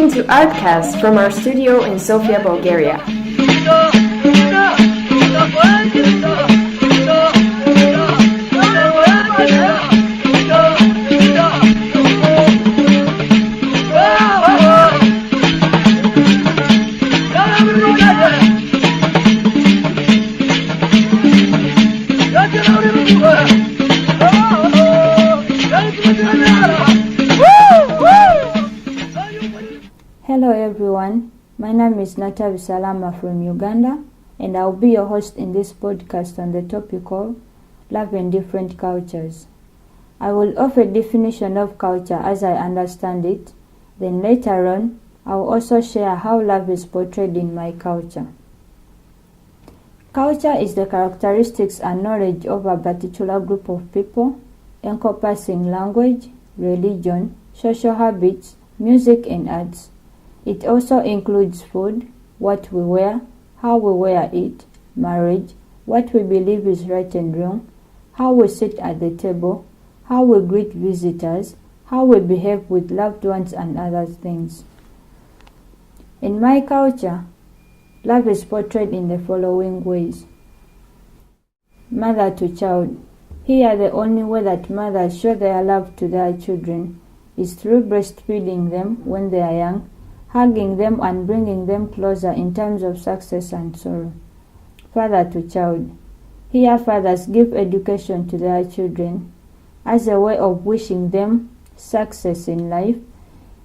listening to ARTCAST from our studio in Sofia, Bulgaria. Hello everyone, my name is Natavi Salama from Uganda, and I'll be your host in this podcast on the topic of love and different cultures. I will offer a definition of culture as I understand it, then later on I'll also share how love is portrayed in my culture. Culture is the characteristics and knowledge of a particular group of people, encompassing language, religion, social habits, music and arts. It also includes food, what we wear, how we wear it, marriage, what we believe is right and wrong, how we sit at the table, how we greet visitors, how we behave with loved ones and other things. In my culture, love is portrayed in the following ways. Mother to child. Here the only way that mothers show their love to their children is through breastfeeding them when they are young, hugging them and bringing them closer in times of success and sorrow. Father to child. Here fathers give education to their children as a way of wishing them success in life,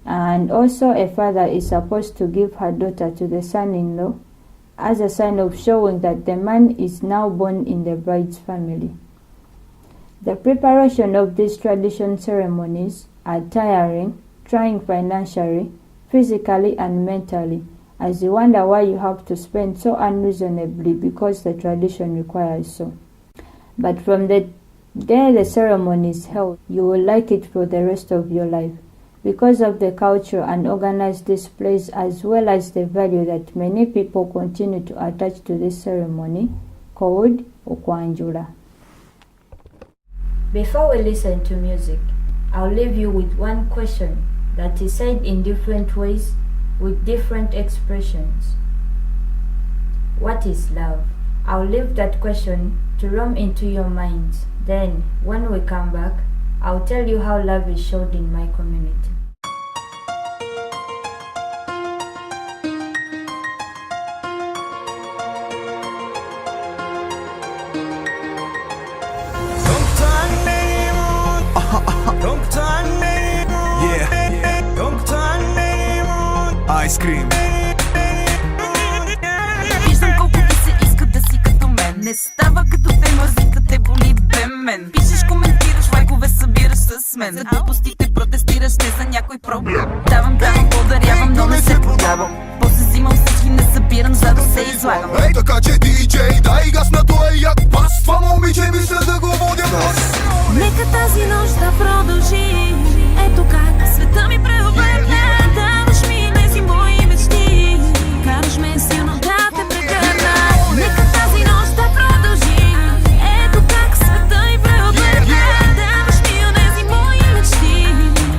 and also a father is supposed to give her daughter to the son-in-law as a sign of showing that the man is now born in the bride's family. The preparation of these tradition ceremonies are tiring, trying financially, physically and mentally, as you wonder why you have to spend so unreasonably because the tradition requires so. But from the day the ceremony is held, you will like it for the rest of your life because of the culture and organized displays, as well as the value that many people continue to attach to this ceremony called Okwanjula. Before we listen to music, I'll leave you with one question that is said in different ways with different expressions. What is love? I'll leave that question to roam into your minds. Then, when we come back, I'll tell you how love is showed in my community. Ice cream. Виждам колко ти се иска да си като мен. Не става като те мързика, те боли бемен. Пишеш, коментираш, лайкове събираш с мен. За глупостите протестираш, не за някой проблем. Давам, подарявам, но не се продавам. После взимам всички, не събирам, за да се излагам. Ей, така че диджей, дай газ на този як бас. Това момиче мисля да го водя аз. Нека тази нощ да продължи. Ето как света ми преобърне. Даваш ми тези мои мечти. Караш ме силно да те прегърна. Нека тази нощ да продължи. Ето как света ми преобърне. Даваш ми тези мои мечти.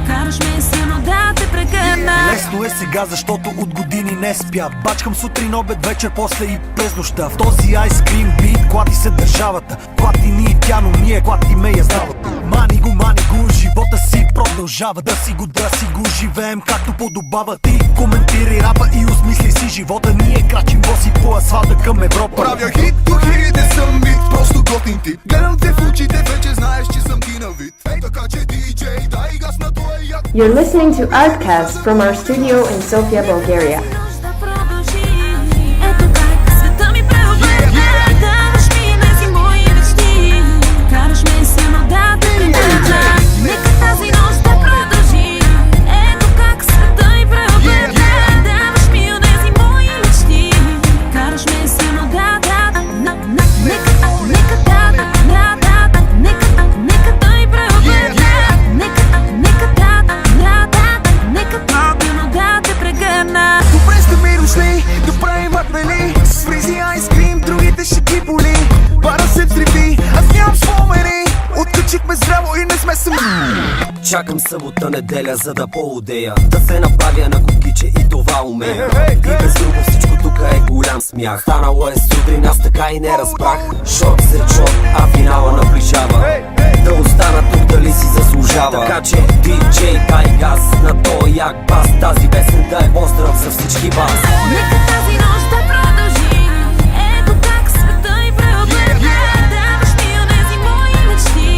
Караш ме силно да те прегърна. Лесно е сега, защото от години не спя. Бачкам сутрин, обед, вечер, после и през нощта. В този айскрим бит клати се държавата. Клати ни и тя, но ние клатиме я здравата. Мани го, живота си продължава. Да си го живеем както подобава. Ти коментирай рапа и осмисли си живота. Ние крачим боси по асфалта към Европа. Правя хит, тухирите съм бит, просто готин тип. Гледам те в очите, вече знаеш, че съм ти на вид. Ей, така че диджей, дай газ на този як. You're listening to ARTCAST from our studio in Sofia, Bulgaria. Добре Научихме зряло и не сме сами. Чакам събота, неделя, за да поудея, да се набавя на кукиче и това умея. И без друго всичко тук е голям смях. Станало е сутрин, аз така и не разбрах. Шорт след шорт, а финала наближава. Да остана тук, дали си заслужава. Така че диджей, дай газ на този як бас. Тази песен да е поздрав за всички вас. Нека тази нощ да продължи. Ето как света и преобърна. Даваш ми онези мои мечти.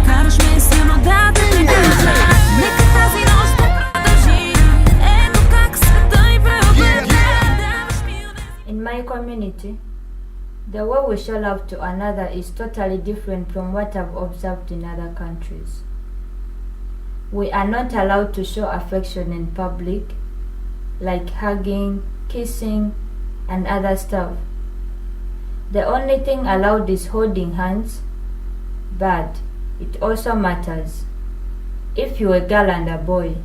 Караш ме силно да те прегърна. Нека тази нощ да продължи. Ето как света и преобърна. Даваш ми онези. In my community, the way we show love to another is totally different from what I've observed in other countries. We are not allowed to show affection in public, like hugging, kissing, and other stuff. The only thing allowed is holding hands, but it also matters. If you're a girl and a boy,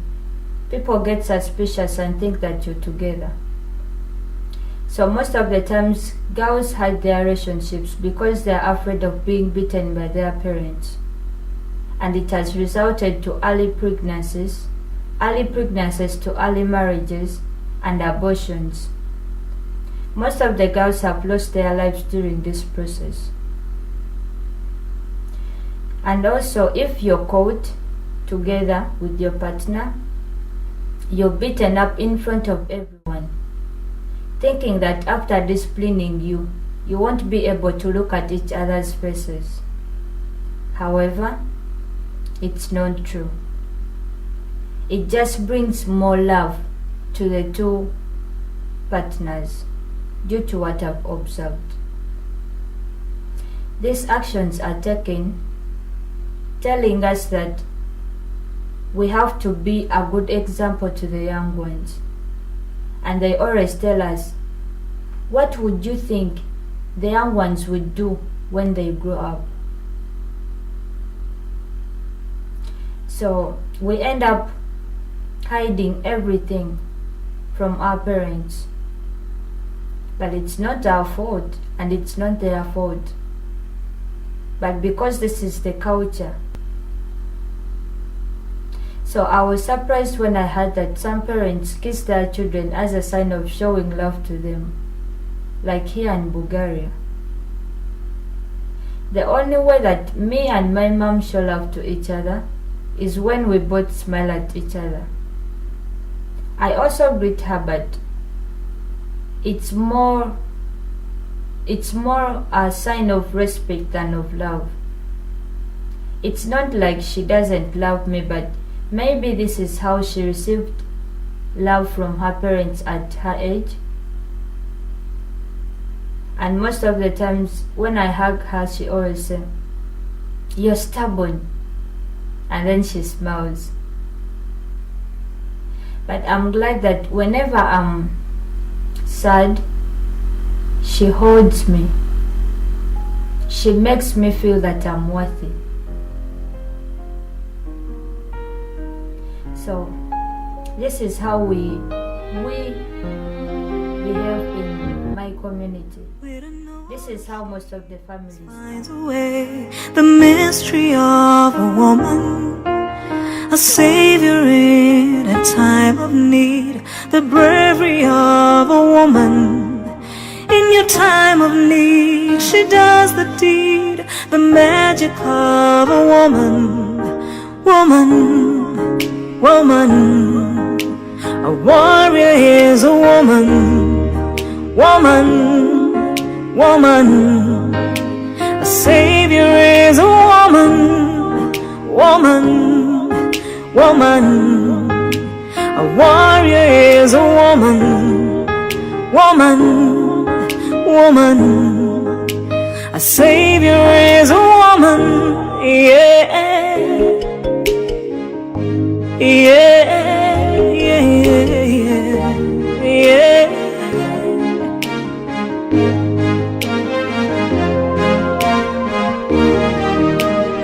people get suspicious and think that you're together. So most of the times, girls hide their relationships because they are afraid of being beaten by their parents. And it has resulted to early pregnancies to early marriages, and abortions. Most of the girls have lost their lives during this process. And also, if you're caught together with your partner, you're beaten up in front of everyone, thinking that after disciplining you, you won't be able to look at each other's faces. However, it's not true. It just brings more love to the two partners due to what I've observed. These actions are taken telling us that we have to be a good example to the young ones. And they always tell us, what would you think the young ones would do when they grow up? So we end up hiding everything from our parents. But it's not our fault, and it's not their fault. But because this is the culture. So I was surprised when I heard that some parents kiss their children as a sign of showing love to them, like here in Bulgaria. The only way that me and my mom show love to each other is when we both smile at each other. I also greet her, but it's more a sign of respect than of love. It's not like she doesn't love me, but maybe this is how she received love from her parents at her age. And most of the times when I hug her, she always says, "You're stubborn," and then she smiles. But I'm glad that whenever I'm sad, she holds me. She makes me feel that I'm worthy. So this is how we behave in my community. This is how most of the families finds away the mystery of a woman, a savior in a time of need, the bravery of a woman. In your time of need, she does the deed, the magic of a woman. Woman, woman, a warrior is a woman. Woman, woman, a savior is a woman. Woman, woman, a warrior is a woman. Woman, woman, a savior is a woman. Yeah, yeah, yeah, yeah, yeah.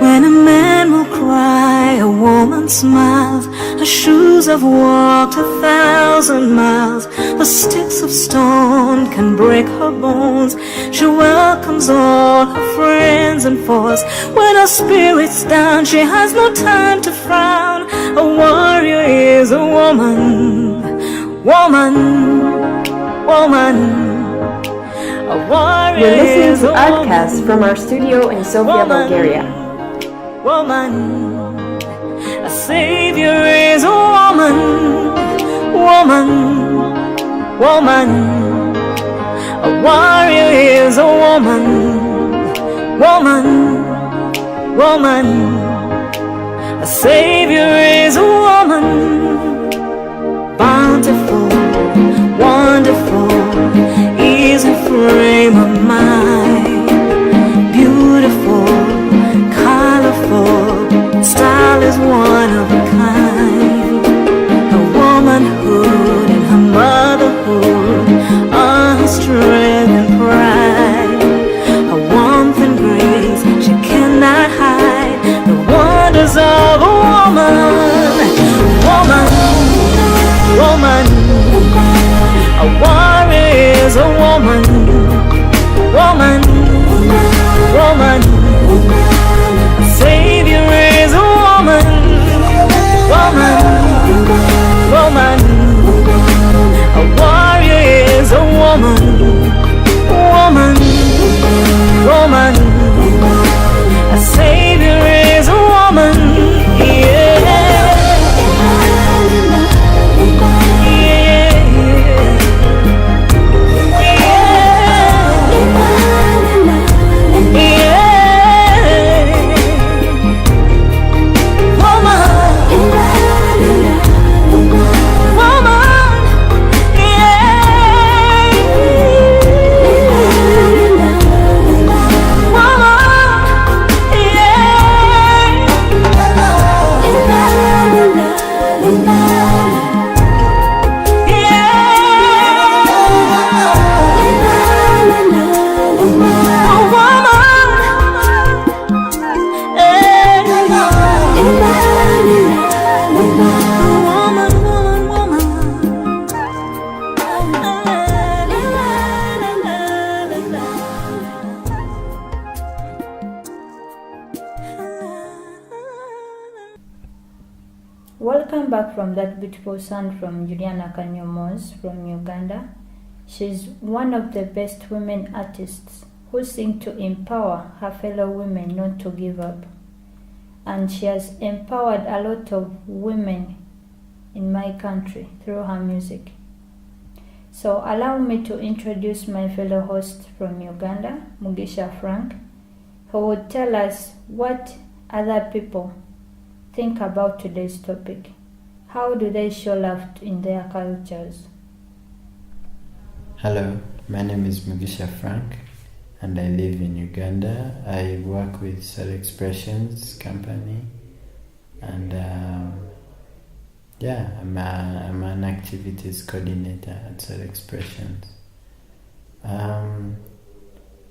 When a man will cry, a woman smiles. A Her shoes have walked 1,000 miles. The sticks of stone can break her bones. She welcomes all her friends and foes. When her spirit's down, she has no time to frown. A warrior is a woman, woman, woman. A warrior You're listening is to a ARTCAST woman, from our studio in Sofia, Woman. Bulgaria. woman. A savior is a woman, woman, woman. A warrior is a woman, woman, woman. A savior is a woman. Bountiful, wonderful is her frame of mind. Beautiful, colorful, style is one of a kind. Her womanhood and her motherhood are her strength and pride. Her warmth and grace she cannot hide. The wonders of a woman, woman, woman. A warrior is a woman, woman, woman. A savior is a woman, woman, woman. A warrior is a woman, woman, woman. A savior is a woman, yeah. Welcome back from that beautiful sound from Juliana Kanyomos from Uganda. She's one of the best women artists who sing to empower her fellow women not to give up. And she has empowered a lot of women in my country through her music. So allow me to introduce my fellow host from Uganda, Mugisha Frank, who would tell us what other people think about today's topic. How do they show love in their cultures? Hello, my name is Mugisha Frank and I live in Uganda. I work with Soul Expressions company and I'm an activities coordinator at Soul Expressions.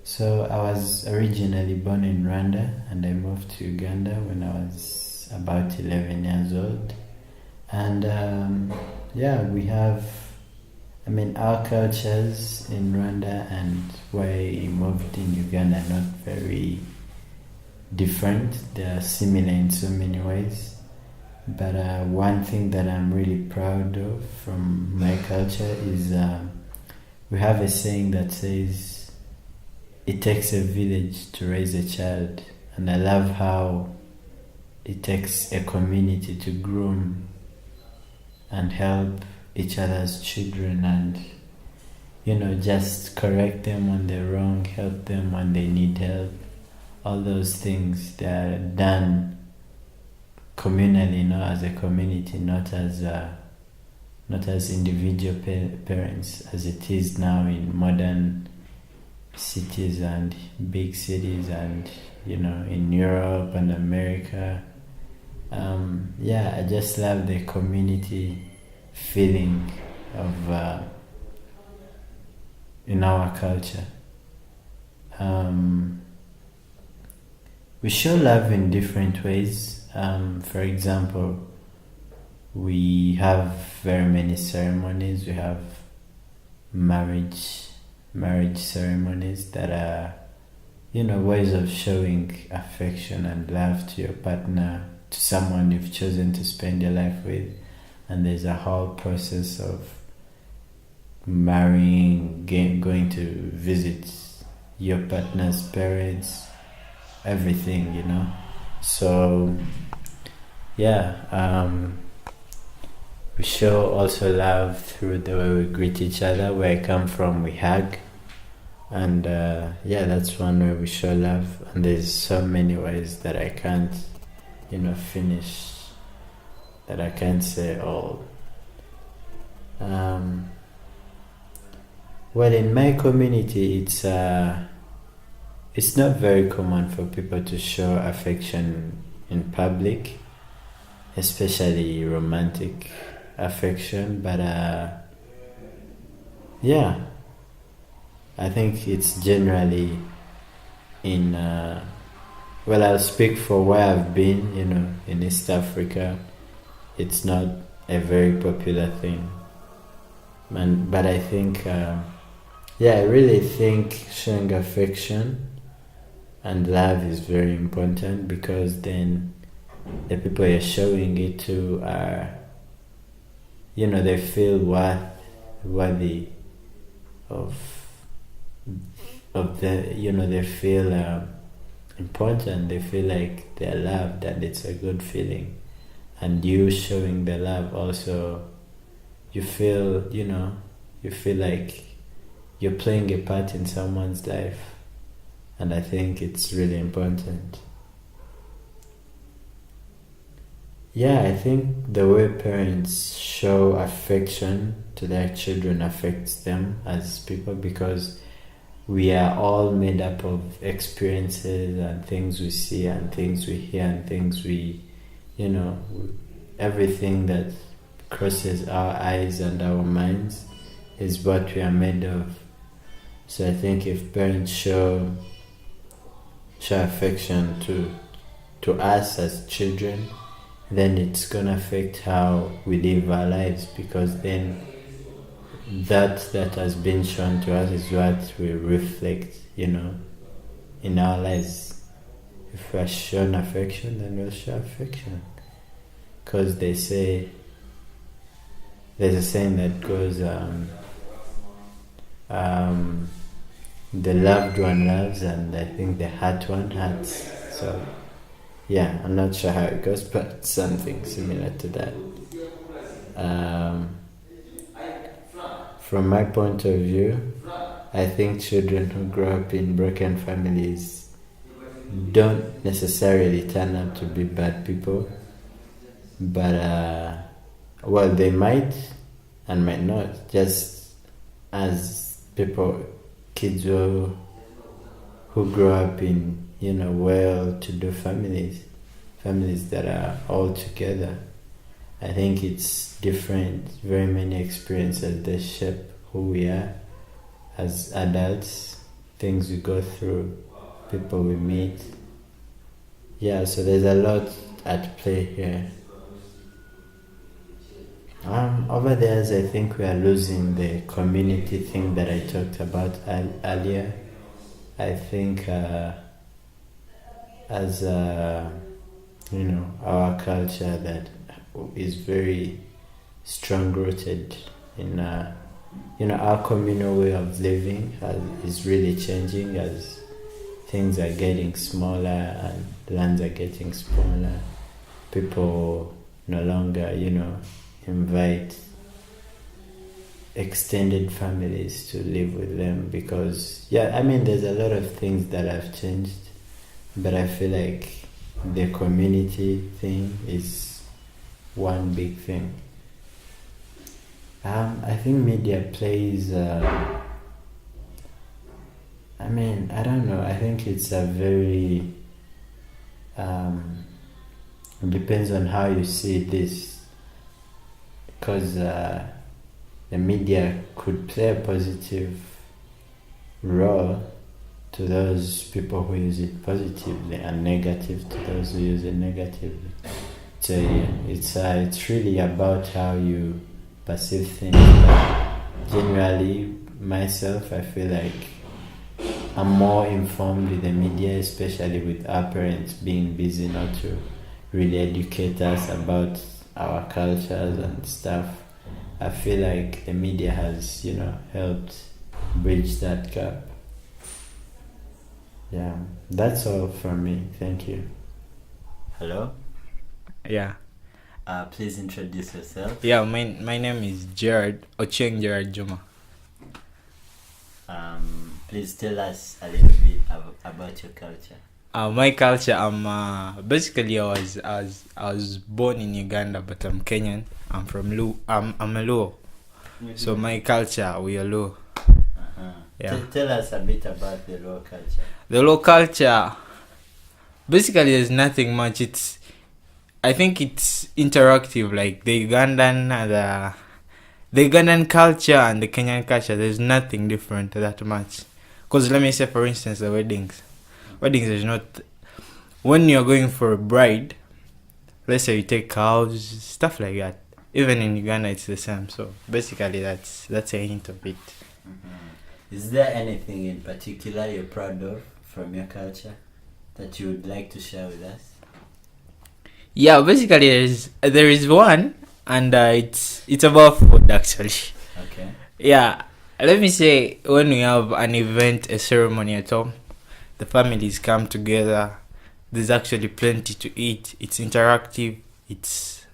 So I was originally born in Rwanda and I moved to Uganda when I was about 11 years old. And we have, our cultures in Rwanda and where I moved in Uganda are not very different. They are similar in so many ways. But one thing that I'm really proud of from my culture is we have a saying that says, it takes a village to raise a child. And I love how it takes a community to groom and help each other's children and, just correct them when they're wrong, help them when they need help. All those things, they are done communally, as a community, not as individual parents, as it is now in modern cities and big cities and, in Europe and America. I just love the community feeling of in our culture. We show love in different ways. For example, we have very many ceremonies. We have marriage ceremonies that are, ways of showing affection and love to your partner, to someone you've chosen to spend your life with. And there's a whole process of marrying, going to visit your partner's parents, everything, So, yeah, we show also love through the way we greet each other. Where I come from, we hug. And that's one way we show love. And there's so many ways that I can't, finish, that I can't say all. Well, in my community, it's not very common for people to show affection in public, especially romantic affection. But I think it's generally in. I'll speak for where I've been. In East Africa, it's not a very popular thing. But I think. I really think showing affection and love is very important, because then the people you're showing it to are, they feel worthy of the, they feel important, they feel like they're loved, and it's a good feeling. And you showing the love also, you feel like you're playing a part in someone's life, and I think it's really important. I think the way parents show affection to their children affects them as people, because we are all made up of experiences and things we see and things we hear and things we, everything that crosses our eyes and our minds is what we are made of. So I think if parents show affection to us as children, then it's gonna affect how we live our lives, because then that has been shown to us is what we reflect, in our lives. If we're shown affection, then we'll show affection. Because they say, there's a saying that goes, the loved one loves, and I think the hurt one hurts. So I'm not sure how it goes, but something similar to that. From my point of view, I think children who grow up in broken families don't necessarily turn out to be bad people, but they might and might not, just as kids who grow up in well-to-do families that are all together. I think it's different. Very many experiences that shape who we are as adults, things we go through, people we meet. So there's a lot at play here. Over there, I think we are losing the community thing that I talked about earlier. I think as our culture that is very strong-rooted in our communal way of living is really changing as things are getting smaller and lands are getting smaller. People no longer, invite extended families to live with them, because there's a lot of things that have changed, but I feel like the community thing is one big thing. I think media plays I don't know, I think it's a very it depends on how you see this, because the media could play a positive role to those people who use it positively, and negative to those who use it negatively. So yeah, it's really about how you perceive things. But generally, myself, I feel like I'm more informed with the media, especially with our parents being busy not to really educate us about our cultures and stuff. I feel like the media has, helped bridge that gap. Yeah, that's all from me. Thank you. Hello. Yeah. Please introduce yourself. Yeah, my name is Gerard Ocheng Gerard Juma. Please tell us a little bit about your culture. My culture, basically I was born in Uganda, but I'm Kenyan. I'm from Luo. I'm a Luo. So my culture, we are Luo. Yeah. Tell us a bit about the Luo culture. The Luo culture, basically there's nothing much. I think it's interactive, like the Ugandan culture and the Kenyan culture. There's nothing different that much. Because let me say, for instance, the weddings is not, when you're going for a bride, let's say you take cows, stuff like that. Even in Uganda, it's the same. So basically, that's a hint of it. Is there anything in particular you're proud of from your culture that you would like to share with us? Yeah, basically there is one, and it's about food actually. Okay. Yeah, let me say, when we have an event, a ceremony at home, the families come together. There's actually plenty to eat. It's interactive. It's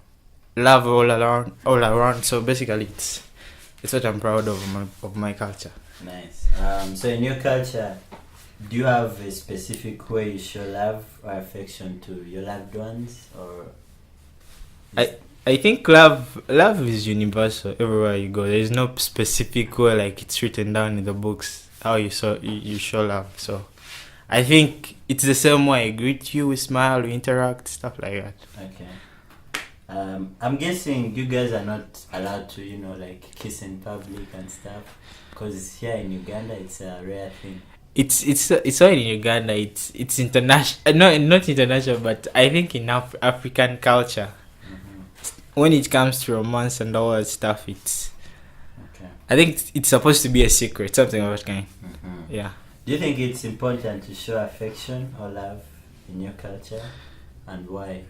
love all around. So basically, it's what I'm proud of my culture. Nice. So in your culture, do you have a specific way you show love or affection to your loved ones, or? I think love is universal everywhere you go. There is no specific way, like it's written down in the books how you show love. So I think it's the same way. I greet you, we smile, we interact, stuff like that. Okay. I'm guessing you guys are not allowed to, like kiss in public and stuff, because here in Uganda it's a rare thing. It's all in Uganda. It's international. No, not international, but I think in African culture, when it comes to romance and all that stuff, I think it's supposed to be a secret, something of that kind. Yeah. Do you think it's important to show affection or love in your culture, and why?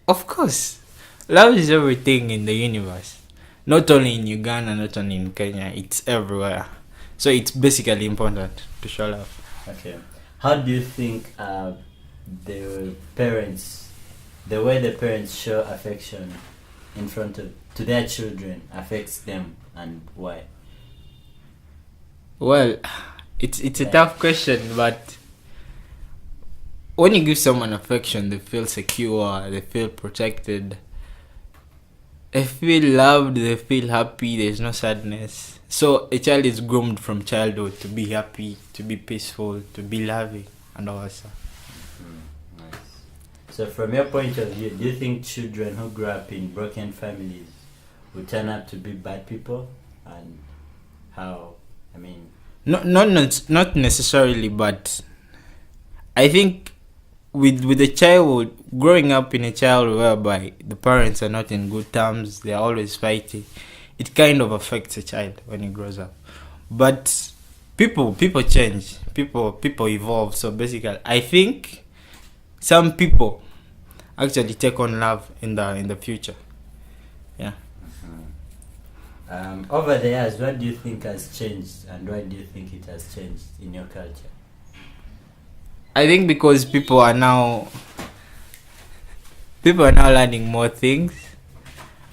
Of course, love is everything in the universe. Not only in Uganda, not only in Kenya. It's everywhere. So it's basically important to show love. Okay. How do you think the way the parents show affection to their children affects them, and why? Well, it's a tough question, but when you give someone affection, they feel secure, they feel protected, they feel loved, they feel happy, there's no sadness. So a child is groomed from childhood to be happy, to be peaceful, to be loving, and all that stuff. Nice. So from your point of view, do you think children who grow up in broken families will turn out to be bad people? And how? I mean... Not necessarily, but I think with a child, growing up in a child whereby the parents are not in good terms, they are always fighting, it kind of affects a child when he grows up. But people change, people evolve. So basically, I think some people actually take on love in the future. Yeah. Over the years, what do you think has changed, and why do you think it has changed in your culture? I think because people are now learning more things,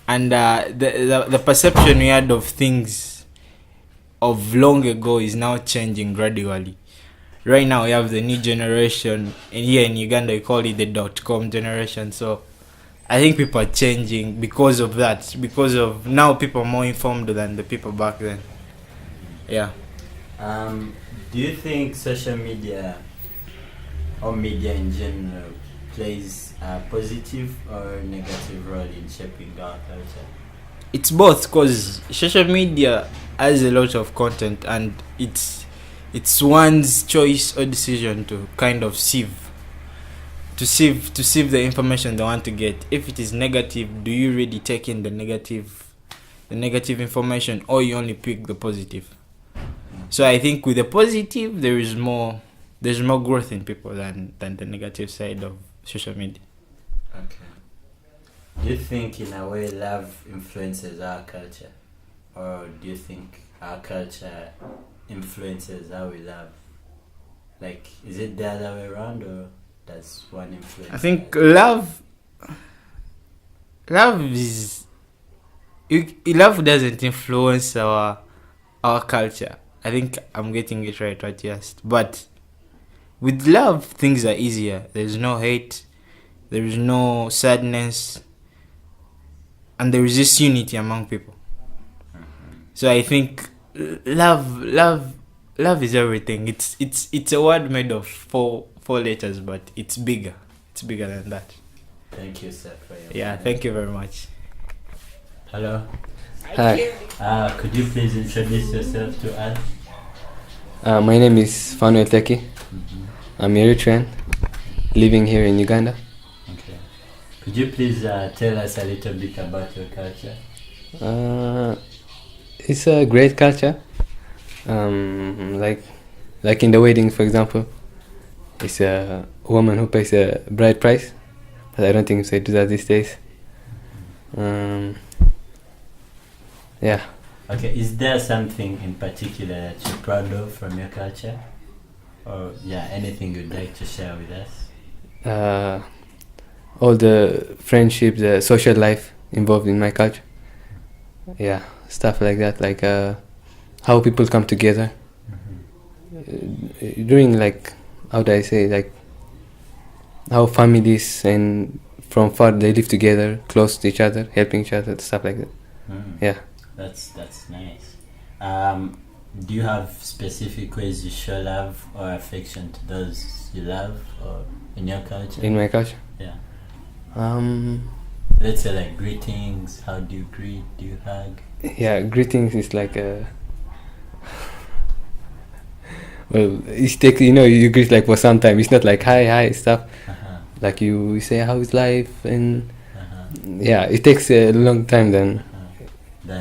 and the perception we had of things of long ago is now changing gradually. Right now we have the new generation, and here in Uganda we call it the .com generation. So I think people are changing because of that, because of now people are more informed than the people back then. Yeah. Do you think social media or media in general plays a positive or negative role in shaping our culture? It's both, because social media has a lot of content, and it's one's choice or decision to kind of sieve sieve the information they want to get. If it is negative, do you really take in the negative information, or you only pick the positive? So I think with the positive, there's more growth in people than the negative side of social media. Okay. Do you think in a way love influences our culture? Or do you think our culture influences how we love? Like, is it the other way around, or does one influence? I think love doesn't influence our culture. I think I'm getting it right what you asked. But with love, things are easier. There's no hate, there is no sadness, and there is this unity among people. So I think love is everything. It's a word made of four letters, but it's bigger. It's bigger than that. Thank you, sir, for your Yeah, thank you very much. Hello. Hi. Could you please introduce yourself to us? My name is Fanuel Teki. I'm Eritrean, living here in Uganda. Okay. Could you please tell us a little bit about your culture? It's a great culture. Like in the wedding, for example, it's a woman who pays a bride price, but I don't think they do that these days. Yeah. Okay, is there something in particular that you're proud of from your culture? Or anything you'd like to share with us? All the friendship, the social life involved in my culture. Yeah, stuff like that, like how people come together. During, like, how do I say, like how families and from far they live together, close to each other, helping each other, stuff like that. Yeah. That's nice. Do you have specific ways you show love or affection to those you love, or in your culture? In my culture? Yeah. Let's say like greetings. How do you greet? Do you hug? Yeah, greetings is like well, it takes, you greet like for some time. It's not like hi stuff. Like you say how's life, and yeah, it takes a long time than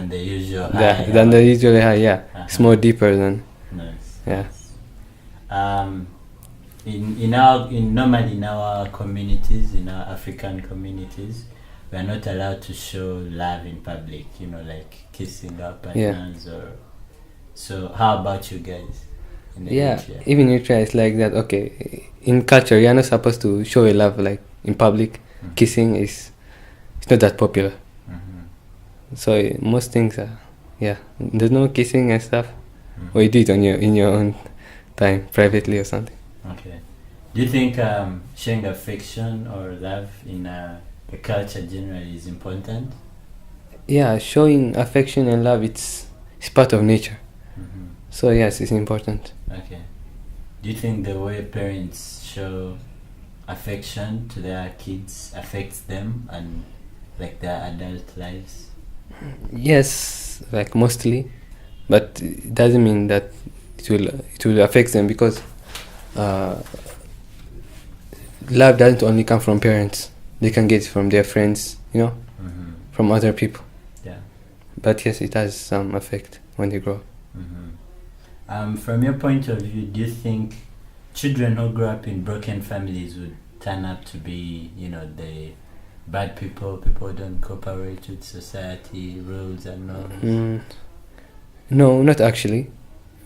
the usual hi. Than the usual hi. Yeah, it's more deeper than. Nice. Yeah. Normally in our communities, in our African communities, we are not allowed to show love in public. Like kissing our partners or. So how about you guys? Even in Eritrea it's like that. Okay, in culture you're not supposed to show a love like in public. Kissing it's not that popular. So most things are there's no kissing and stuff. Or you do it in your own time, privately or something. Okay. Do you think showing affection or love in the culture generally is important? Yeah, showing affection and love, it's part of nature. So yes, it's important. Okay. Do you think the way parents show affection to their kids affects them and like their adult lives? Yes, like mostly, but it doesn't mean that it will affect them, because love doesn't only come from parents. They can get it from their friends, from other people. Yeah. But yes, it has some effect when they grow up. From your point of view, do you think children who grow up in broken families would turn up to be, the bad people who don't cooperate with society, rules and norms? No, not actually.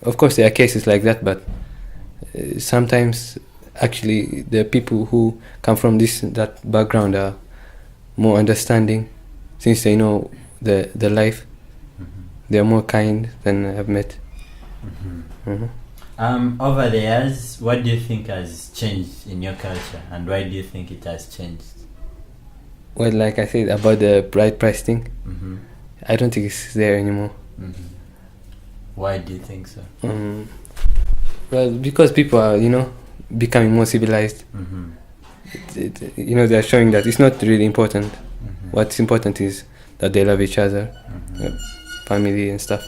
Of course, there are cases like that, but sometimes actually the people who come from that background are more understanding, since they know the life. They are more kind than I've met. Over the years, what do you think has changed in your culture, and why do you think it has changed? Well, like I said about the bride price thing, I don't think it's there anymore. Why do you think so? Well, because people are, becoming more civilized. They are showing that it's not really important. What's important is that they love each other, family and stuff.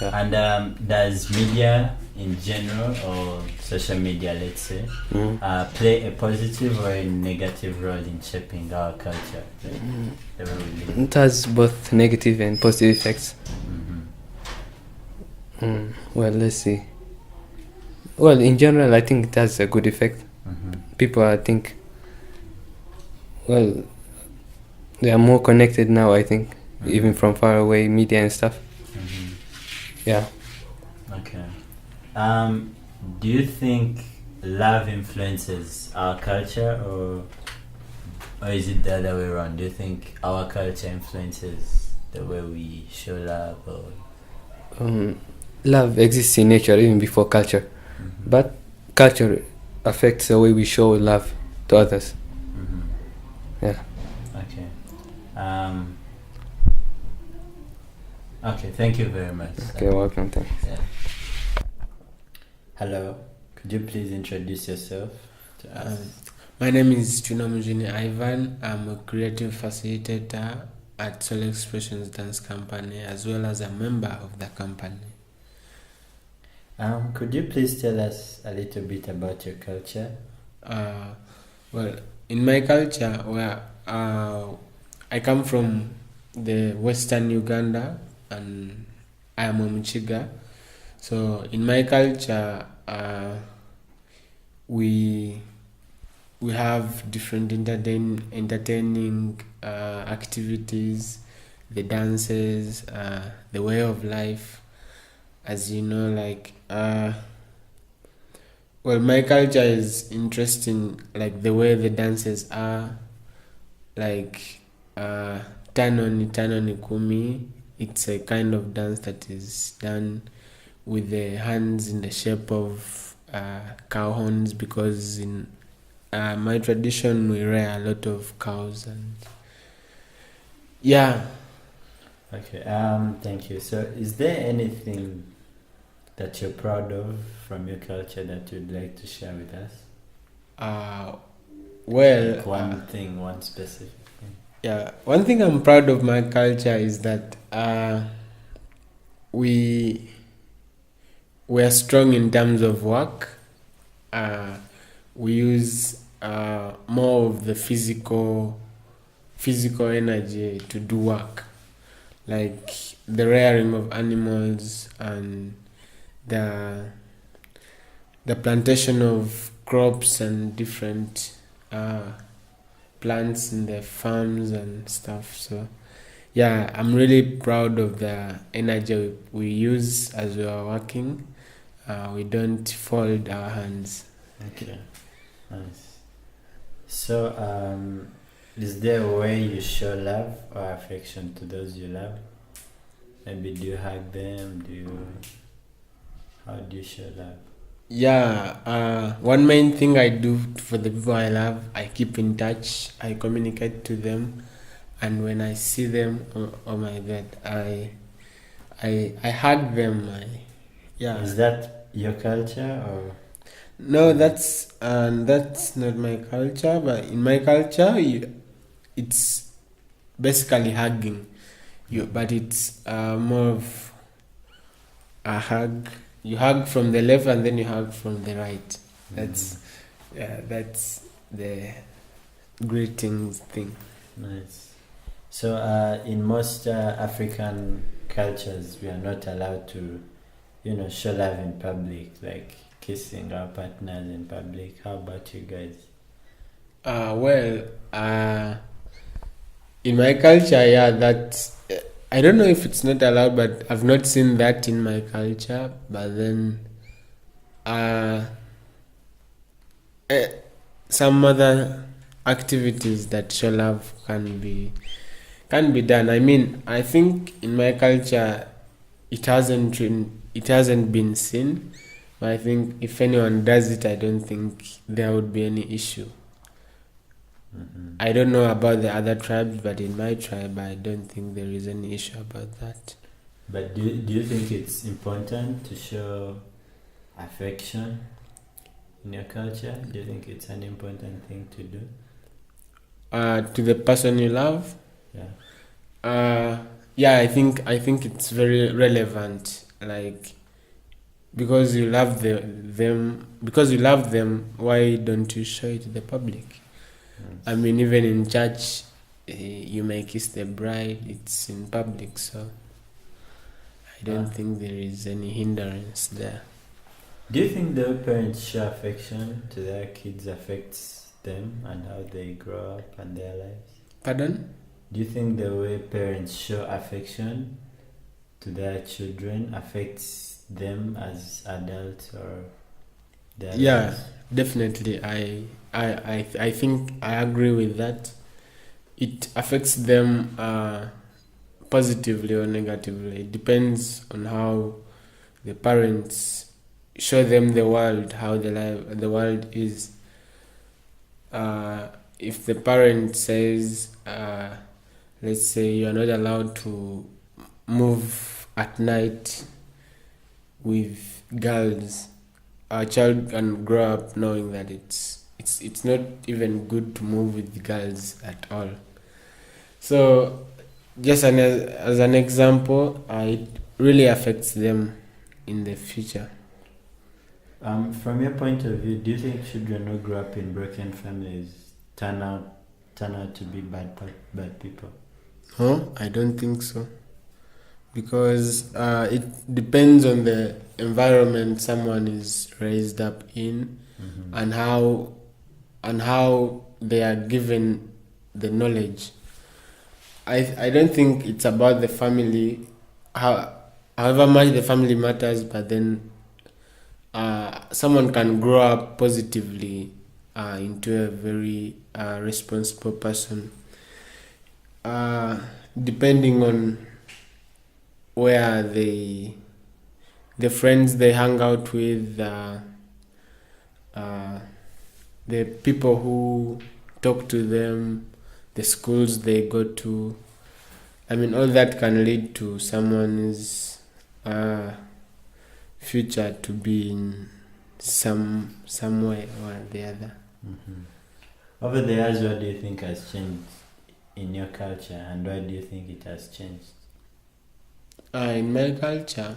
And does media in general or social media, let's say, Mm. play a positive or a negative role in shaping our culture? Like, the way we live? It has both negative and positive effects. Well, let's see. Well, in general, I think it has a good effect. People, I think, well, they are more connected now, I think, even from far away, media and stuff. Yeah. Okay. Do you think love influences our culture, or is it the other way around? Do you think our culture influences the way we show love? Or Love exists in nature even before culture, but culture affects the way we show love to others. Yeah. Okay. Okay. Thank you very much. Okay, welcome. Thanks. Yeah. Hello. Could you please introduce yourself to us? My name is Tunamujini Ivan. I'm a creative facilitator at Soul Expressions Dance Company, as well as a member of the company. Could you please tell us a little bit about your culture? Well, in my culture, where I come from the Western Uganda, and I am a Muchiga. So in my culture, we have different entertaining activities, the dances, the way of life. As you know, like well, my culture is interesting, like the way the dances are, like Tanoni Kumi. It's a kind of dance that is done with the hands in the shape of cow horns, because in my tradition we rear a lot of cows. And yeah. Okay. Thank you. So, is there anything that you're proud of from your culture that you'd like to share with us? Well, like one thing, one specific thing. Yeah, one thing I'm proud of my culture is that we are strong in terms of work. We use more of the physical energy to do work, like the rearing of animals and the plantation of crops and different plants in the farms and stuff. So yeah, I'm really proud of the energy we use as we are working. We don't fold our hands. Okay, nice. So is there a way you show love or affection to those you love? Maybe do you hug them? How do you show love? Yeah, one main thing I do for the people I love, I keep in touch, I communicate to them, and when I see them, oh my God, I hug them. Yeah. Is that your culture or? No, that's not my culture. But in my culture, it's basically hugging. But it's more of a hug. You hug from the left and then you hug from the right. That's the greetings thing. Nice. So in most African cultures, we are not allowed to, show love in public, like kissing our partners in public. How about you guys? In my culture, yeah, that I don't know if it's not allowed, but I've not seen that in my culture. But then, some other activities that show love can be done. I mean, I think in my culture, it hasn't been seen. But I think if anyone does it, I don't think there would be any issue. I don't know about the other tribes, but in my tribe, I don't think there is any issue about that. But do you think it's important to show affection in your culture? Do you think it's an important thing to do? To the person you love? Yeah. Yeah, I think it's very relevant. Like, because you love because you love them, why don't you show it to the public? I mean, even in church, you may kiss the bride, it's in public, so I don't think there is any hindrance there. Do you think the way parents show affection to their kids affects them and how they grow up and their lives? Pardon? Do you think the way parents show affection to their children affects them as adults or their lives? Definitely. I think I agree with that. It affects them positively or negatively. It depends on how the parents show them the world, how the world is. If the parent says, let's say, you are not allowed to move at night with girls, our child can grow up knowing that it's not even good to move with girls at all. So, just as an example, it really affects them in the future. From your point of view, do you think children who grow up in broken families turn out to be bad people? No, I don't think so. Because it depends on the environment someone is raised up in, and how they are given the knowledge. I don't think it's about the family, however much the family matters, but then someone can grow up positively into a very responsible person, depending on where the friends they hang out with, the people who talk to them, the schools they go to. I mean, all that can lead to someone's future to be in some way or the other. Over the years, what do you think has changed in your culture, and why do you think it has changed? In my culture,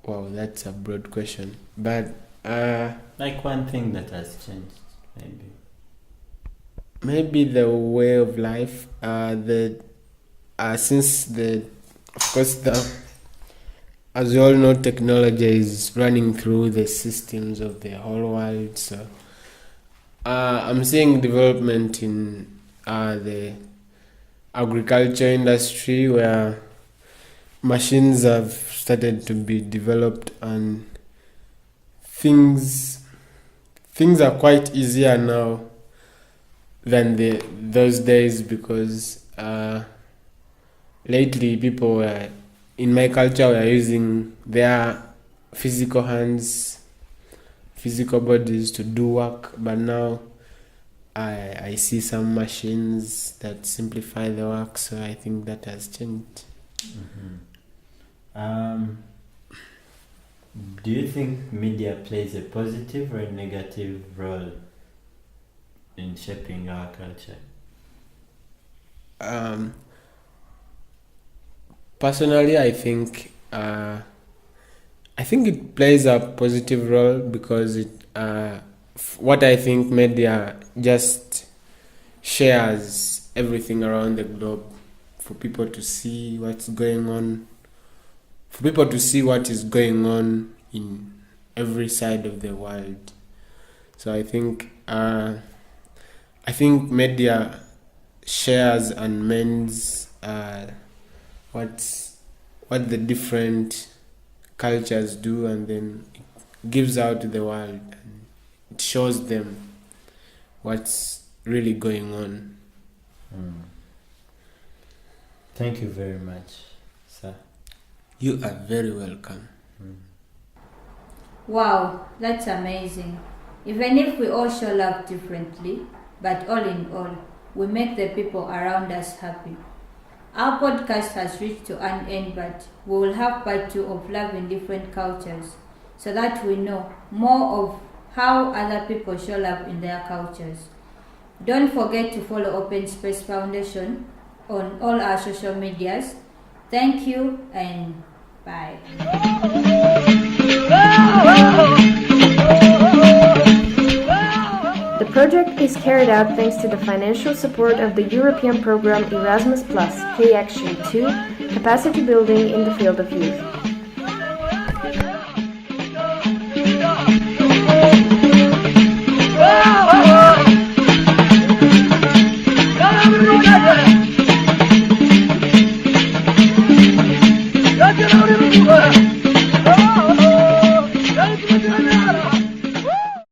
wow, that's a broad question. But like one thing that has changed, maybe the way of life. Since as we all know, technology is running through the systems of the whole world. So I'm seeing development in the agriculture industry, where machines have started to be developed, and things are quite easier now than those days, because lately people were, in my culture, were using their physical hands, physical bodies to do work, but now I see some machines that simplify the work, so I think that has changed. Do you think media plays a positive or a negative role in shaping our culture? Personally, I think it plays a positive role, because what I think media just shares everything around the globe for people to see what's going on, for people to see what is going on in every side of the world. So I think media shares and mends what the different cultures do, and then it gives out to the world, and it shows them what's really going on. Thank you very much, sir. You are very welcome. Wow, that's amazing. Even if we all show love differently, but all in all, we make the people around us happy. Our podcast has reached to an end, but we will have part 2 of Love in Different Cultures, so that we know more of how other people show love in their cultures. Don't forget to follow Open Space Foundation on all our social medias. Thank you and Bye. The project is carried out thanks to the financial support of the European program Erasmus+, K-Action 2, Capacity Building in the Field of Youth.